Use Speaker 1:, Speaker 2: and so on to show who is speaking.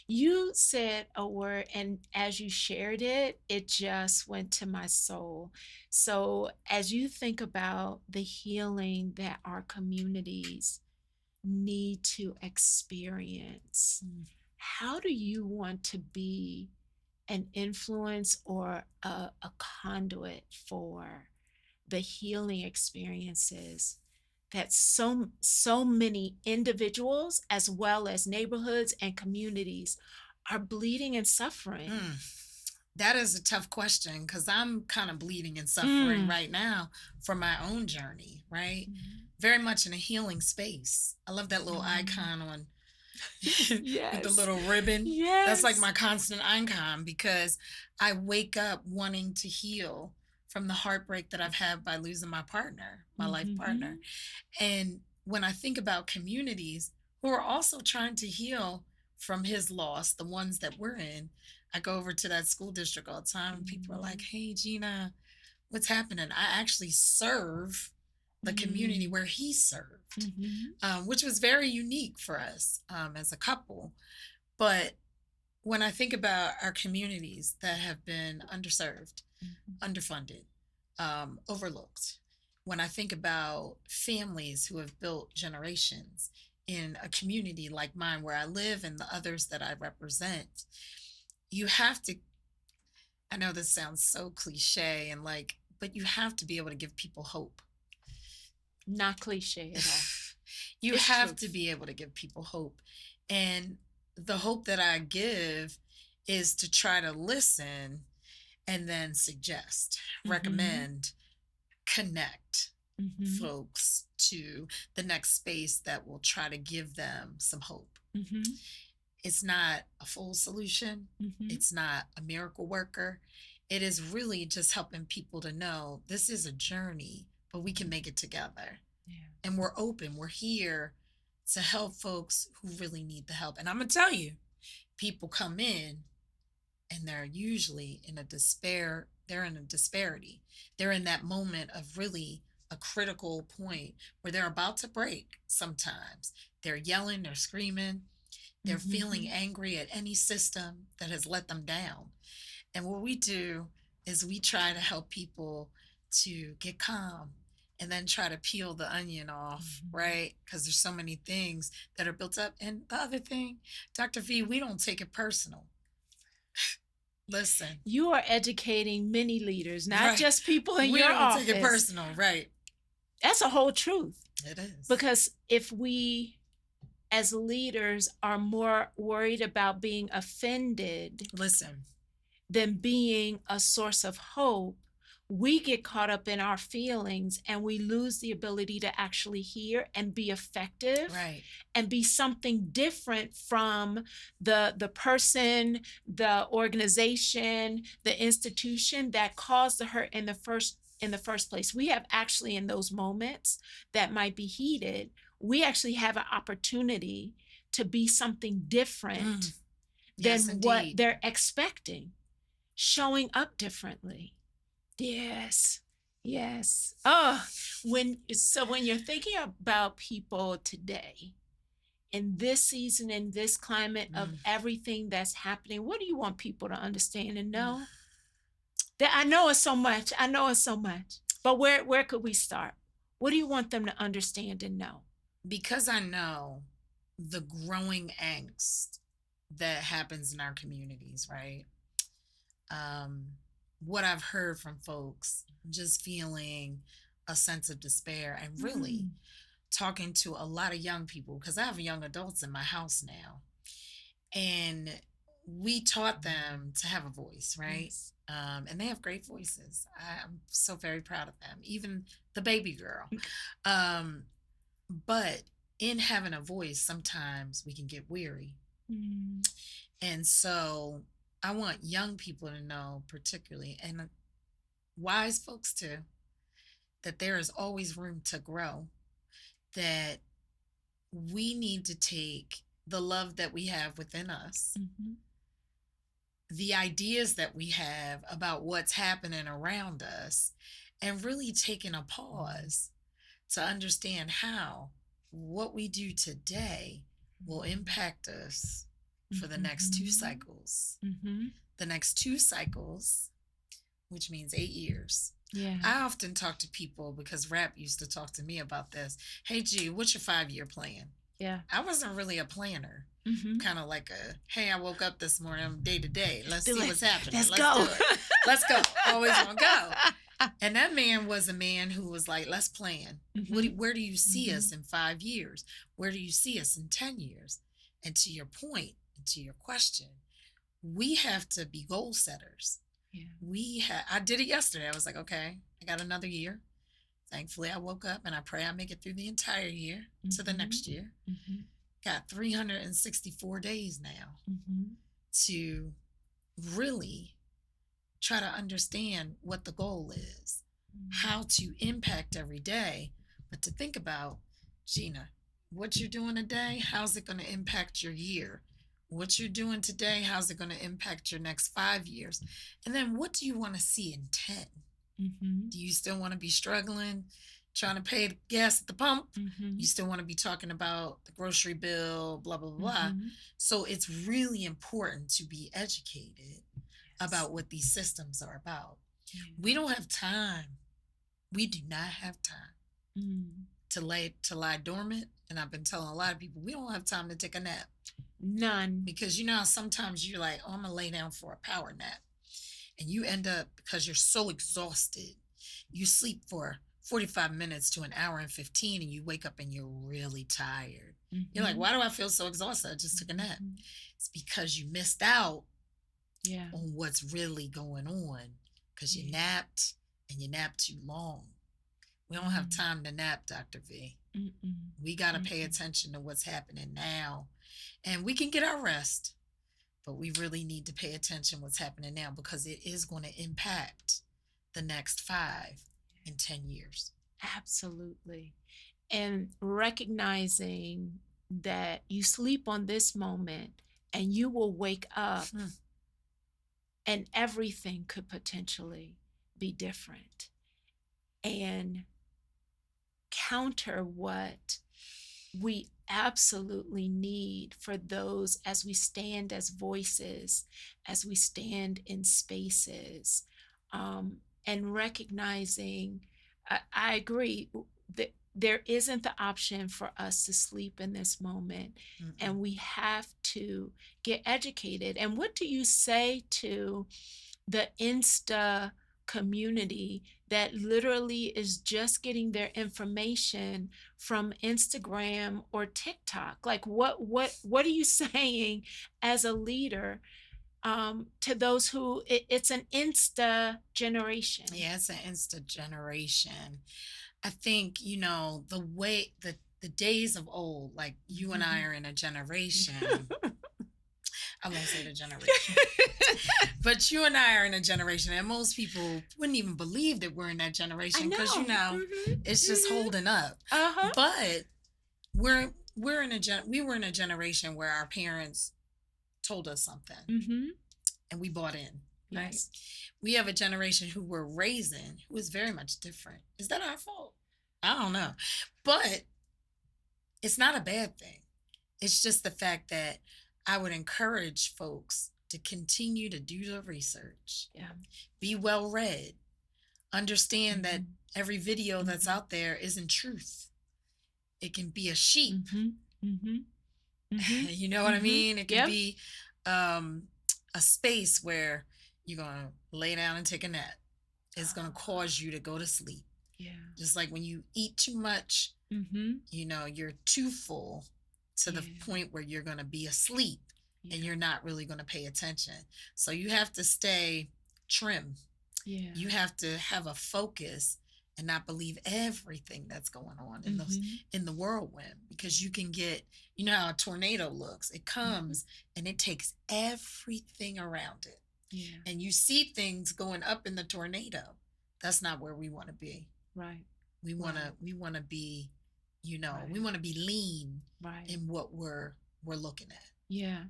Speaker 1: You said a word, and as you shared it, it just went to my soul. So, as you think about the healing that our communities need to experience,
Speaker 2: Mm.
Speaker 1: how do you want to be an influence or a conduit for the healing experiences that so many individuals as well as neighborhoods and communities are bleeding and suffering?
Speaker 2: Mm. That is a tough question because I'm kind of bleeding and suffering
Speaker 1: Mm.
Speaker 2: right now for my own journey, right?
Speaker 1: Mhm.
Speaker 2: Very much in a healing space. I love that little
Speaker 1: Mm.
Speaker 2: icon on with the
Speaker 1: Yes.
Speaker 2: little ribbon. That's like
Speaker 1: Yes.
Speaker 2: my constant icon because I wake up wanting to heal from the heartbreak that I've had by losing my partner, my life partner.
Speaker 1: Mhm.
Speaker 2: And when I think about communities who are also trying to heal from his loss, the ones that we're in, I go over to that school district all the time and people are like,
Speaker 1: Mhm.
Speaker 2: hey, Gina, what's happening? I actually serve the community
Speaker 1: Mm.
Speaker 2: where he served,
Speaker 1: Mhm.
Speaker 2: which was very unique for us as a couple. But when I think about our communities that have been underserved,
Speaker 1: Mhm.
Speaker 2: underfunded, overlooked, when I think about families who have built generations in a community like mine where I live and the others that I represent, you have to, I know this sounds so cliche and like, but you have to be able to give people hope.
Speaker 1: Not cliche at all.
Speaker 2: You
Speaker 1: It's
Speaker 2: have to
Speaker 1: truth.
Speaker 2: be able to give people hope. And the hope that I give is to try to listen and then suggest,
Speaker 1: Mhm.
Speaker 2: recommend, connect
Speaker 1: Mhm.
Speaker 2: folks to the next space that will try to give them some hope.
Speaker 1: Mhm.
Speaker 2: It's not a full solution,
Speaker 1: Mhm.
Speaker 2: it's not a miracle worker. It is really just helping people to know this is a journey, but we can make it together.
Speaker 1: Yeah.
Speaker 2: And we're open, we're here to help folks who really need the help. And I'm going to tell you, people come in and they're usually in a despair, they're in a disparity. They're in that moment of really a critical point where they're about to break sometimes. They're yelling, they're screaming, they're feeling
Speaker 1: Mhm.
Speaker 2: angry at any system that has let them down. And what we do is we try to help people to get calm and then try to peel the onion off,
Speaker 1: Mhm.
Speaker 2: right? Because there's so many things that are built up. And the other thing, Dr. V, we don't take it personal. Listen,
Speaker 1: You are educating many leaders, not
Speaker 2: right.
Speaker 1: just people in
Speaker 2: We
Speaker 1: your
Speaker 2: don't take it
Speaker 1: office.
Speaker 2: personal, right?
Speaker 1: That's a whole truth.
Speaker 2: It is.
Speaker 1: Because if we as leaders are more worried about being offended
Speaker 2: Listen,
Speaker 1: than being a source of hope, we get caught up in our feelings and we lose the ability to actually hear and be effective
Speaker 2: right.
Speaker 1: and be something different from the person, the organization, the institution that caused the hurt in the first place. We have actually in those moments that might be heated, we actually have an opportunity to be something
Speaker 2: Mm,
Speaker 1: different
Speaker 2: yes,
Speaker 1: than what
Speaker 2: indeed.
Speaker 1: they're expecting, showing up differently. Yes. Yes. Oh, when you're thinking about people today, in this season, in this climate of
Speaker 2: Mm,
Speaker 1: everything that's happening, what do you want people to understand and
Speaker 2: mm.
Speaker 1: know? That I know it's so much. I know it's so much. But where could we start? What do you want them to understand and know?
Speaker 2: Because I know the growing angst that happens in our communities, right? um, what I've heard from folks, just feeling a sense of despair and really
Speaker 1: Mm.
Speaker 2: talking to a lot of young people because I have young adults in my house now. And we taught them to have a voice, right?
Speaker 1: Yes.
Speaker 2: And they have great voices. I'm so very proud of them, even the baby girl. Um, but in having a voice, sometimes we can get weary.
Speaker 1: Mm.
Speaker 2: And so I want young people to know, particularly, and wise folks too, that there is always room to grow, that we need to take the love that we have within us,
Speaker 1: Mhm.
Speaker 2: the ideas that we have about what's happening around us, and really taking a pause to understand how what we do today will impact us for the next two
Speaker 1: Mhm.
Speaker 2: cycles.
Speaker 1: Mhm.
Speaker 2: The next two cycles, which means 8 years.
Speaker 1: Yeah.
Speaker 2: I often talk to people because Rap used to talk to me about this. Hey, G, what's your 5 year plan?
Speaker 1: Yeah.
Speaker 2: I wasn't really a planner.
Speaker 1: Mhm.
Speaker 2: Kind of like a, hey, I woke up this morning, I'm day to day.
Speaker 1: Let's
Speaker 2: Let's
Speaker 1: do
Speaker 2: see
Speaker 1: it.
Speaker 2: what's happening.
Speaker 1: Let's
Speaker 2: Let's do
Speaker 1: go.
Speaker 2: it. Let's go. Always on go. And that man was a man who was like, let's plan.
Speaker 1: Mhm.
Speaker 2: Where do you see us
Speaker 1: Mhm.
Speaker 2: in 5 years? Where do you see us in 10 years? And to your point, and to your question, we have to be goal setters.
Speaker 1: Yeah.
Speaker 2: I did it yesterday. I was like, okay, I got another year. Thankfully, I woke up and I pray I make it through the entire year to the
Speaker 1: Mhm.
Speaker 2: next year.
Speaker 1: Mhm.
Speaker 2: Got 364 days now
Speaker 1: Mhm.
Speaker 2: to really try to understand what the goal is,
Speaker 1: Mhm.
Speaker 2: how to impact every day, but to think about, Gina, what you're doing today, how's it going to impact your year? What you're doing today, how's it going to impact your next 5 years? And then what do you want to see in 10?
Speaker 1: Mhm.
Speaker 2: Do you still want to be struggling, trying to pay the gas at the pump? You
Speaker 1: Mhm.
Speaker 2: still want to be talking about the grocery bill, blah, blah, blah.
Speaker 1: Mhm.
Speaker 2: So it's really important to be educated
Speaker 1: Yes.
Speaker 2: about what these systems are about.
Speaker 1: Yeah.
Speaker 2: We don't have time. We do not have time
Speaker 1: Mm.
Speaker 2: to lie dormant. And I've been telling a lot of people we don't have time to take a nap
Speaker 1: None.
Speaker 2: because you know how sometimes you're like, oh, I'm gonna lay down for a power nap, and you end up because you're so exhausted, you sleep for 45 minutes to an hour and 15, and you wake up and you're really tired. You're like,
Speaker 1: Mhm.
Speaker 2: why do I feel so exhausted? I just took a nap.
Speaker 1: Mhm.
Speaker 2: It's because you missed out
Speaker 1: Yeah.
Speaker 2: on what's really going on because you
Speaker 1: Yeah.
Speaker 2: napped and you napped too long. We don't have
Speaker 1: Mm.
Speaker 2: time to nap, Dr. V.
Speaker 1: Mm-mm.
Speaker 2: We got to pay
Speaker 1: Mm-mm.
Speaker 2: attention to what's happening now. And we can get our rest, but we really need to pay attention what's happening now because it is going to impact the next 5 and 10 years.
Speaker 1: Absolutely. And recognizing that you sleep on this moment and you will wake up
Speaker 2: Hmm.
Speaker 1: and everything could potentially be different and counter what we absolutely need for those as we stand as voices, as we stand in spaces, and recognizing, I agree that there isn't the option for us to sleep in this moment,
Speaker 2: Mm-mm.
Speaker 1: and we have to get educated. And what do you say to the Insta community that literally is just getting their information from Instagram or TikTok? Like what are you saying as a leader to those who it's an Insta generation?
Speaker 2: Yeah, it's an instant generation. I think, the way the days of old, like you and I are in a generation. I won't say the generation. But you and I are in a generation, and most people wouldn't even believe that we're in that
Speaker 1: I
Speaker 2: generation because
Speaker 1: know. Mhm.
Speaker 2: it's just
Speaker 1: Mhm.
Speaker 2: holding up.
Speaker 1: Uh-huh.
Speaker 2: But we were in a generation where our parents told us something
Speaker 1: Mhm.
Speaker 2: and we bought in, right?
Speaker 1: Yes.
Speaker 2: We have a generation who we're raising who is very much different. Is that our fault? I don't know, but it's not a bad thing. It's just the fact that I would encourage folks to continue to do the research,
Speaker 1: Yeah.
Speaker 2: be well read, understand that
Speaker 1: Mhm.
Speaker 2: every video that's
Speaker 1: Mhm.
Speaker 2: out there isn't truth. It can be a sheep.
Speaker 1: Mhm. Mhm. Mhm.
Speaker 2: You know what I
Speaker 1: Mhm.
Speaker 2: mean? It can
Speaker 1: Yep.
Speaker 2: be um, a space where you're going to lay down and take a nap. It's going to cause you to go to sleep.
Speaker 1: Yeah.
Speaker 2: Just like when you eat too much,
Speaker 1: Mhm.
Speaker 2: you're too full to the
Speaker 1: Yeah.
Speaker 2: point where you're going to be asleep and
Speaker 1: Yeah.
Speaker 2: you're not really going to pay attention. So you have to stay trim.
Speaker 1: Yeah.
Speaker 2: You have to have a focus and not believe everything that's going on
Speaker 1: Mhm.
Speaker 2: in the whirlwind because you can get, you know how a tornado looks. It
Speaker 1: Mhm.
Speaker 2: comes and it takes everything around it.
Speaker 1: Yeah.
Speaker 2: And you see things going up in the tornado. That's not where we want to be.
Speaker 1: Right.
Speaker 2: We want to
Speaker 1: Right.
Speaker 2: we want to be, we
Speaker 1: Right.
Speaker 2: want to be lean
Speaker 1: Right.
Speaker 2: in what we're looking at.
Speaker 1: Yeah.